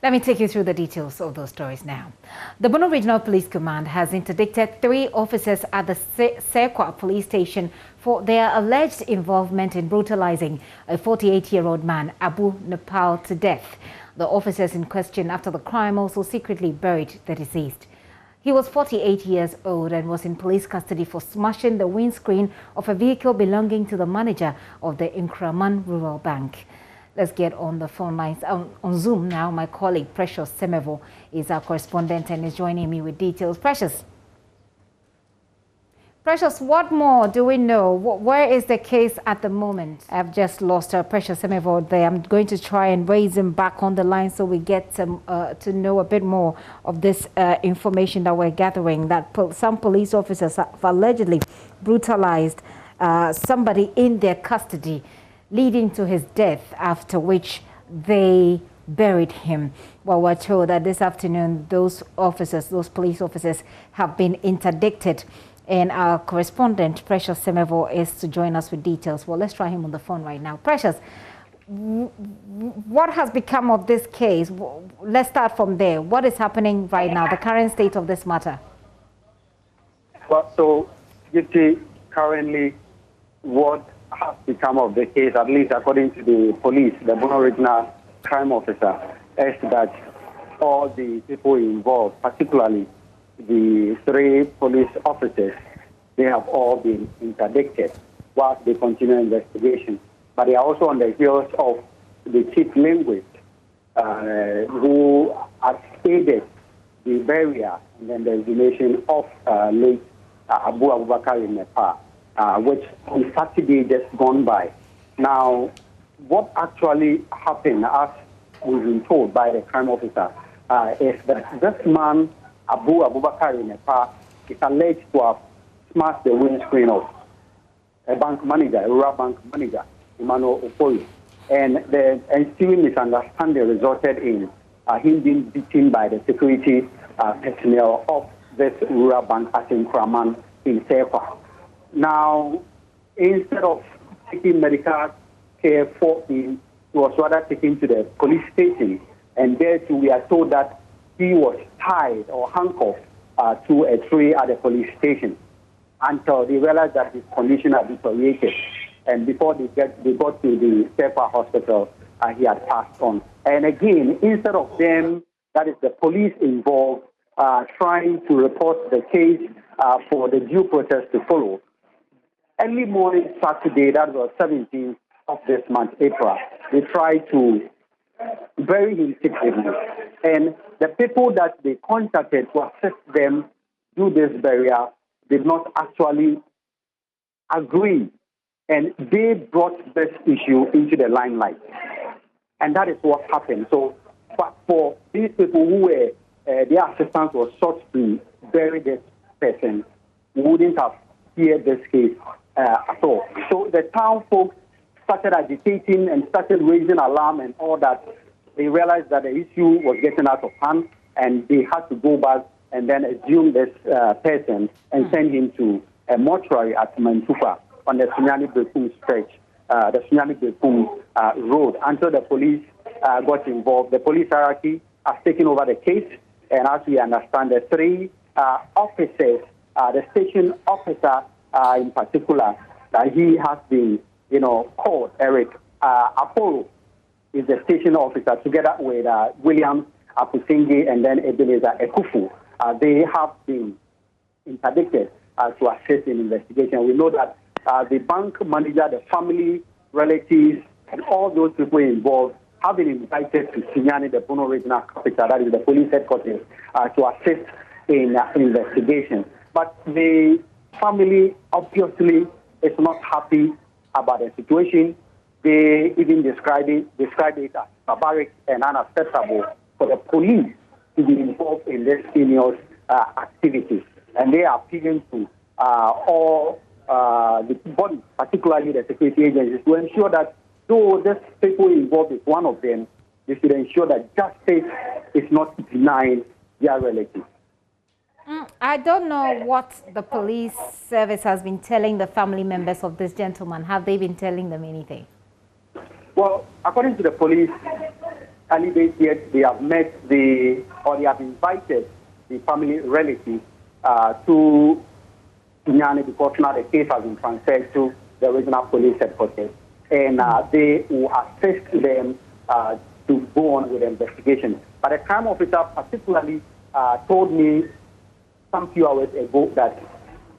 Let me take you through the details of those stories now. The Bono Regional Police Command has interdicted 3 officers at the Sekwa police station for their alleged involvement in brutalizing a 48-year-old man, Abu Nepal, to death. The officers in question after the crime also secretly buried the deceased. He was 48 years old and was in police custody for smashing the windscreen of a vehicle belonging to the manager of the Nkraman Rural Bank. Let's get on the phone lines. On Zoom now, my colleague Precious Semevo is our correspondent and is joining me with details. Precious, what more do we know? Where is the case at the moment? I've just lost Precious Semevo there. I'm going to try and raise him back on the line so we get to know a bit more of this information that we're gathering, that some police officers have allegedly brutalized somebody in their custody, leading to his death, after which they buried him. Well, we're told that this afternoon those police officers have been interdicted, and our correspondent Precious Semevo is to join us with details. Well, let's try him on the phone right now. Precious, what has become of this case? Let's start from there. What is happening right now, the current state of this matter? Well, so you see, currently what has become of the case, at least according to the police, the Bono Regional Crime Officer, is that all the people involved, particularly the 3 police officers, they have all been interdicted whilst they continue investigation. But they are also on the heels of the chief linguist who has aided the burial and then the exhumation of late Abu Abubakar in Nepal, which on Saturday just gone by. Now, what actually happened, as we've been told by the crime officer, is that this man, Abu Abubakar in Nepal, is alleged to have smashed the windscreen of a bank manager, a rural bank manager, Emmanuel Ofori. And the ensuing misunderstanding resulted in him being beaten by the security personnel of this rural bank at Nkraman in Sekwa. Now, instead of taking medical care for him, he was rather taken to the police station, and there too we are told that he was tied or handcuffed to a tree at the police station until they realized that his condition had deteriorated. And before they got to the Sekwa hospital, he had passed on. And again, instead of them, that is the police involved, trying to report the case for the due process to follow, early morning Saturday, that was 17th of this month, April, they tried to bury him secretly. And the people that they contacted to assist them do this burial did not actually agree. And they brought this issue into the limelight. And that is what happened. So, but for these people who were, their assistance was sought to bury this person, wouldn't have heard this case at all. So the town folks started agitating and started raising alarm and all that. They realized that the issue was getting out of hand, and they had to go back and then assume this person and send him to a mortuary at Mantufa on the Sunyani Bekum stretch, the Sunyani Bekum road. Until the police got involved, the police hierarchy has taken over the case, and as we understand, the 3 officers, the station officer in particular, he has been, called Eric Apollo, is the station officer, together with William Apusingi and then Ebenezer Ekufu. They have been interdicted to assist in investigation. We know that the bank manager, the family, relatives, and all those people involved have been invited to Sunyani, the Bono Regional Capital, that is the police headquarters, to assist in investigation. But the family obviously is not happy about the situation. They even describe it as barbaric and unacceptable for the police to be involved in this heinous activity. And they are appealing to all the bodies, particularly the security agencies, to ensure that though these people involved is one of them, they should ensure that justice is not denied their relatives. I don't know what the police service has been telling the family members of this gentleman. Have they been telling them anything? Well, according to the police, candidates yet. They have they have invited the family relatives to Nyani because now the case has been transferred to the regional police headquarters, and they will assist them to go on with the investigation. But the crime officer particularly told me some few hours ago that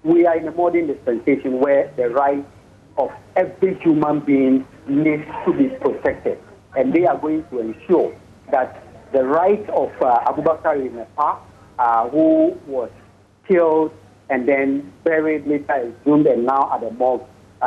we are in a modern dispensation where the rights of every human being needs to be protected, and they are going to ensure that the rights of Abubakar Inepa, who was killed and then buried later exhumed and now at the morgue,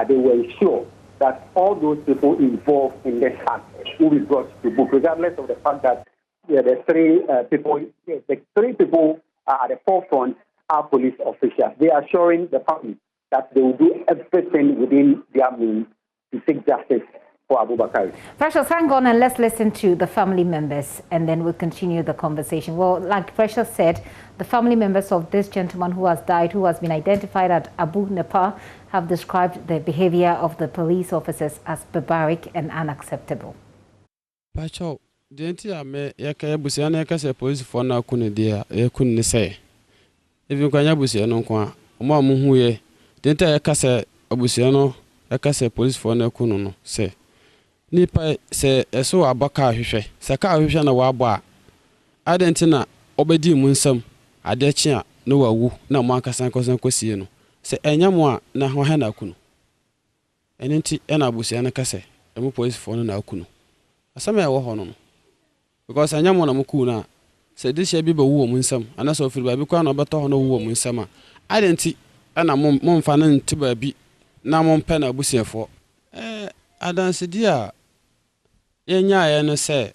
they will ensure that all those people involved in this act will be brought to book, regardless of the fact that the three people at the forefront are police officials. They are assuring the family that they will do everything within their means to seek justice for Abubakar. Precious, hang on and let's listen to the family members and then we'll continue the conversation. Well, like Precious said, the family members of this gentleman who has died, who has been identified as Abu Nepa, have described the behavior of the police officers as barbaric and unacceptable. Pacho, didn't me Yakabusiana Casa police for now couldn't dear, you couldn't say. If you can Yabusiano, Mamma Huye, didn't I Casa Abusiano, a Casa police for no kuno, say. Nipa say so Abaka Hushe, Saka Hushana Waba. Adentina, Obedi Munsum, Adechia, no woo, no Marcus and Cousin Cosiano. Say Enyamwa na Hana Kuno. And inti Enabusiana Case, a mu police for no Kuno. A summer hono. Because Enyamona Mukuna said this shall be a woman some, and also feel by Bukan or Baton no woman summer. I didn't see Anna Mom Fanan to be now Mom Penna Busia for. I don't see dear. Yenya and say,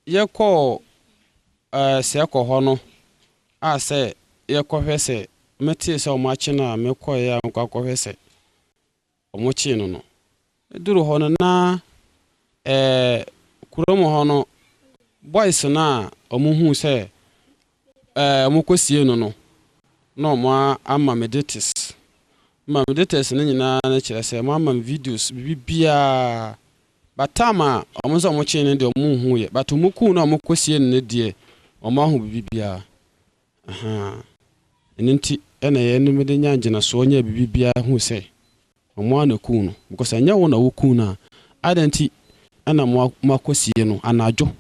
you call Seko Hono. I say, you call say, Metis or Machina, Mekoya, and Cocohese. Or Mochino no. Do Hono na Kuromo Hono. Boys na Omuhu say, Mokosiano no more ama meditis. Ma meditis na nature say, Mamma videos bibia. Batama, Omoza Mochin and the Muhu, but to Muku no Mokosian ne dear, or Mahu bibia. Aha. And inti and a enemy Yanjana Sonia bibia who say, Omwana Kuno, because I know one of Ukuna. I didn't and a Mokosiano, and Ajo.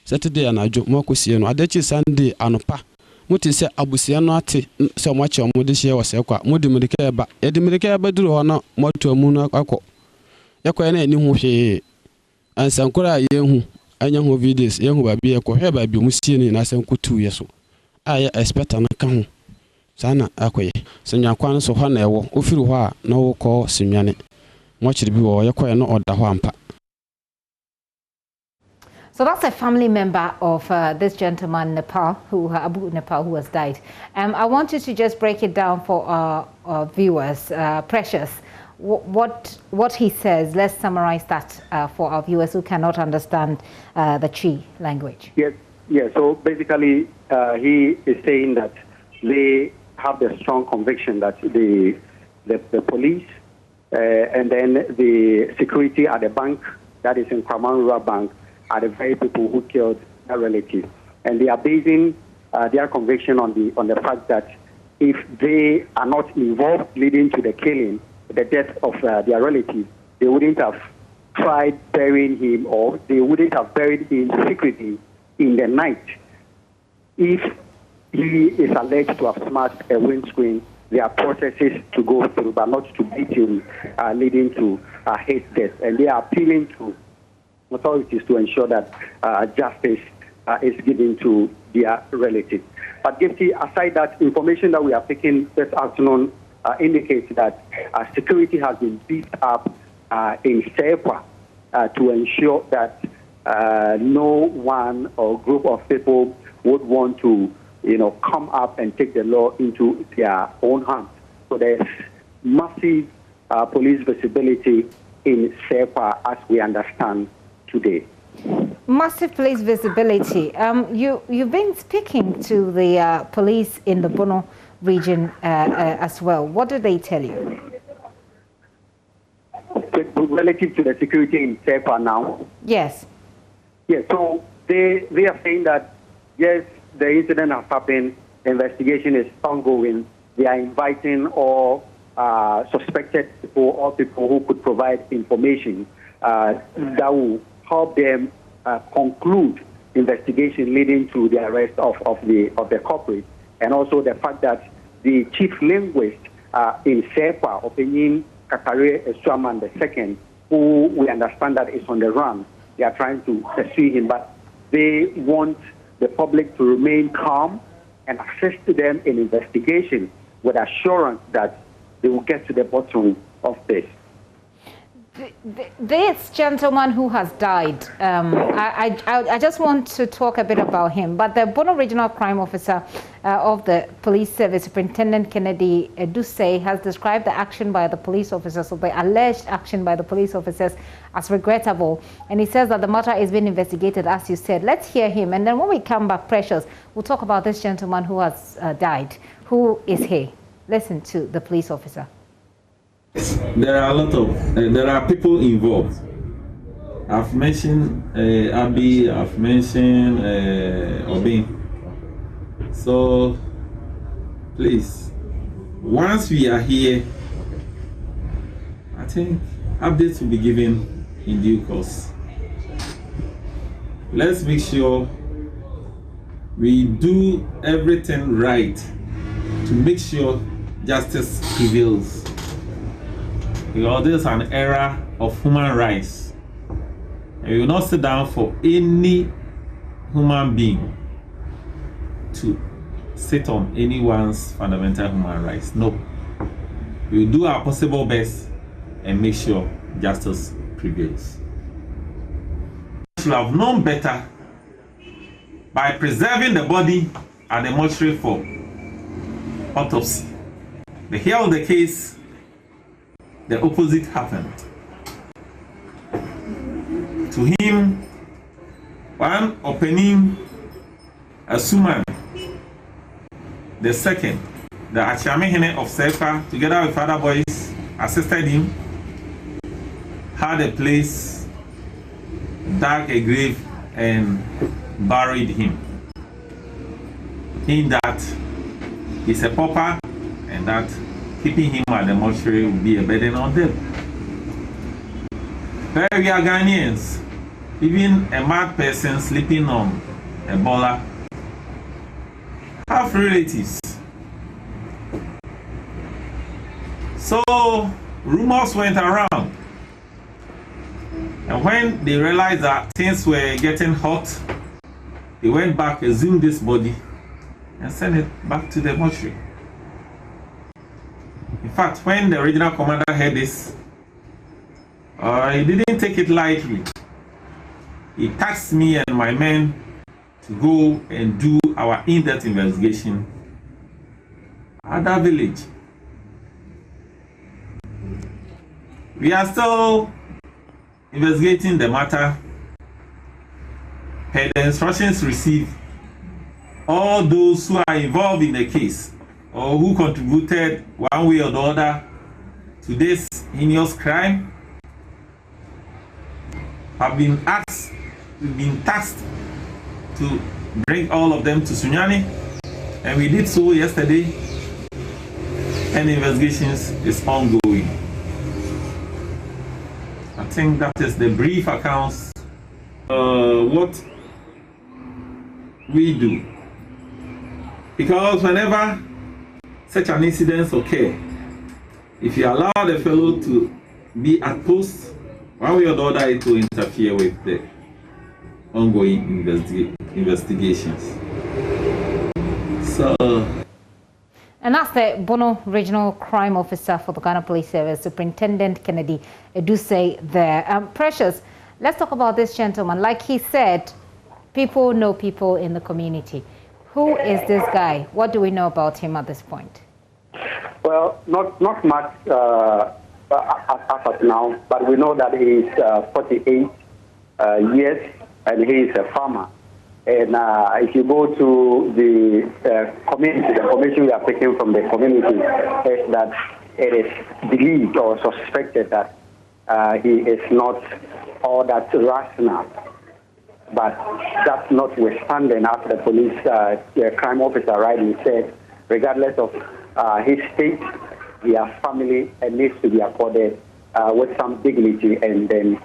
Saturday and Ajo, Mokosiano, Adechi Sunday, Anopa. Muti say Abusiano ati so much on Modishia was Equa, Modi Medicare, Eddie Medicare Bedru or not, more to a moon ako. Yakwa any who and Sankura young and young videos, young baby, a coher by Bimusini in Asanku 2 years. I expect an account. Sana Aquay, Sanya Quan so Hanewo, Ufiwa, no call Simiane. Much to be or Yakwa no order Wampa. So that's a family member of this gentleman, Nepal, Abu Nepal, who has died. I want you to just break it down for our viewers. Precious, what he says, let's summarize that for our viewers who cannot understand the Chi language. Yes. So basically, he is saying that they have the strong conviction that the police and then the security at the bank, that is in Kwaman Bank, are the very people who killed their relatives, and they are basing their conviction on the fact that if they are not involved leading to the killing, the death of their relatives, they wouldn't have tried burying him, or they wouldn't have buried him secretly in the night. If he is alleged to have smashed a windscreen, there are processes to go through, but not to beat him, leading to his death, and they are appealing to authorities to ensure that justice is given to their relatives. But Gifty, aside that, information that we are taking this afternoon indicates that security has been beefed up in Sepa to ensure that no one or group of people would want to, come up and take the law into their own hands. So there's massive police visibility in Sepa as we understand today. Massive police visibility. You've been speaking to the police in the Bono region as well. What did they tell you? relative to the security in SEPA now. Yes. Yes, so they are saying that, yes, the incident has happened, the investigation is ongoing. They are inviting all suspected people or people who could provide information that will help them conclude investigation leading to the arrest of the culprit, and also the fact that the chief linguist in SEPA, Opinion Kakare Esuaman II, who we understand that is on the run, they are trying to pursue him, but they want the public to remain calm and assist them in investigation with assurance that they will get to the bottom of this. This gentleman who has died, I just want to talk a bit about him. But the Bono Regional Crime Officer of the Police Service, Superintendent Kennedy Dusey, has described the action by the police officers, or the alleged action by the police officers, as regrettable. And he says that the matter is being investigated, as you said. Let's hear him. And then when we come back, Precious, we'll talk about this gentleman who has died. Who is he? Listen to the police officer. There are a lot of there are people involved. I've mentioned Abby, I've mentioned Obin. So please, once we are here, I think updates will be given in due course. Let's make sure we do everything right to make sure justice prevails. Because this is an era of human rights. And we will not sit down for any human being to sit on anyone's fundamental human rights. No. We will do our possible best and make sure justice prevails. We should have known better by preserving the body at the mortuary for autopsy. The here of the case, the opposite happened. To him, one opening Asuman, the second, the Achamehene of Sefa, together with other boys, assisted him, had a place, dug a grave, and buried him. In that, he's a pauper, and that keeping him at the mortuary will be a burden on them. Where we are Ghanaians, even a mad person sleeping on a bola have relatives. So rumors went around, and when they realized that things were getting hot, they went back, exhumed this body, and sent it back to the mortuary. In fact, when the regional commander heard this, he didn't take it lightly. He tasked me and my men to go and do our in-depth investigation at that village. We are still investigating the matter. Per the instructions received, all those who are involved in the case or who contributed one way or the other to this heinous crime have been tasked to bring all of them to Sunyani, and we did so yesterday, and investigations is ongoing. I think that is the brief accounts what we do, because whenever such an incident occurs, if you allow the fellow to be at post, one way or the other, it will interfere with the ongoing investigations. So, and that's the Bono Regional Crime Officer for the Ghana Police Service, Superintendent Kennedy Dusey there. Precious, let's talk about this gentleman. Like he said, people know people in the community. Who is this guy? What do we know about him at this point? Well, not much as of now, but we know that he is 48 years and he is a farmer. And if you go to the community, the information we are taking from the community is that it is believed or suspected that he is not all that rational. But that's notwithstanding, after the police, the crime officer rightly said, regardless of his state, their family needs to be accorded with some dignity and then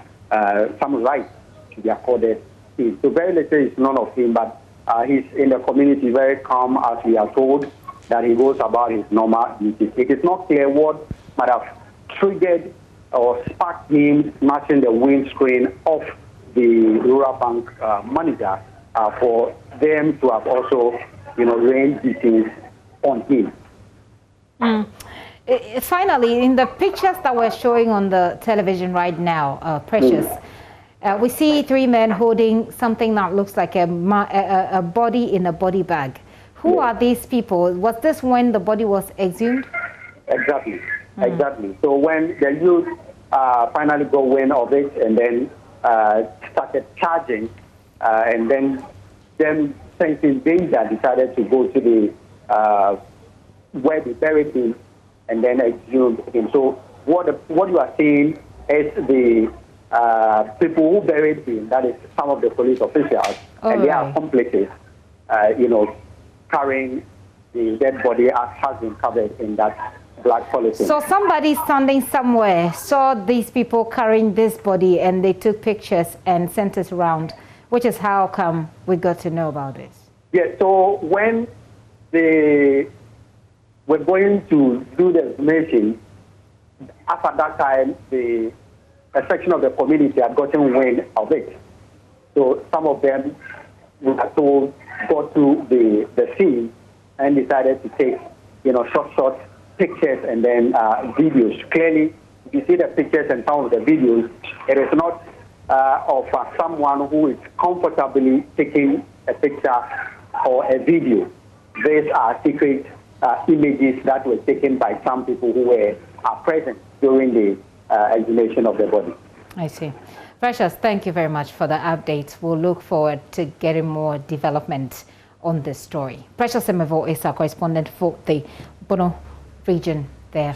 some rights to be accorded him. So very little is none of him, but he's in the community very calm, as we are told, that he goes about his normal duties. It is not clear what might have triggered or sparked him smashing the windscreen of the rural bank manager for them to have also, rained beatings on him. Finally, in the pictures that we're showing on the television right now, Precious, we see three men holding something that looks like a body in a body bag. Who are these people? Was this when the body was exhumed? Exactly. So when the youth finally got wind of it and then started charging, and then them sensing danger, decided to go to the where they buried him and then exhumed him. So what you are seeing is the people who buried him, that is some of the police officials, and their accomplices, carrying the dead body as has been covered in that black polythene. So somebody standing somewhere saw these people carrying this body and they took pictures and sent it around, which is how come we got to know about this. Yeah, so when they were going to do the exhumation, after that time, a section of the community had gotten wind of it. So some of them, we are told, got to the scene and decided to take, short pictures and then videos. Clearly, if you see the pictures and some of the videos, it is not of someone who is comfortably taking a picture or a video. These are secret images that were taken by some people who were present during the exhumation of the body. I see. Precious, thank you very much for the update. We'll look forward to getting more development on this story. Precious Semevo is our correspondent for the Bono region there.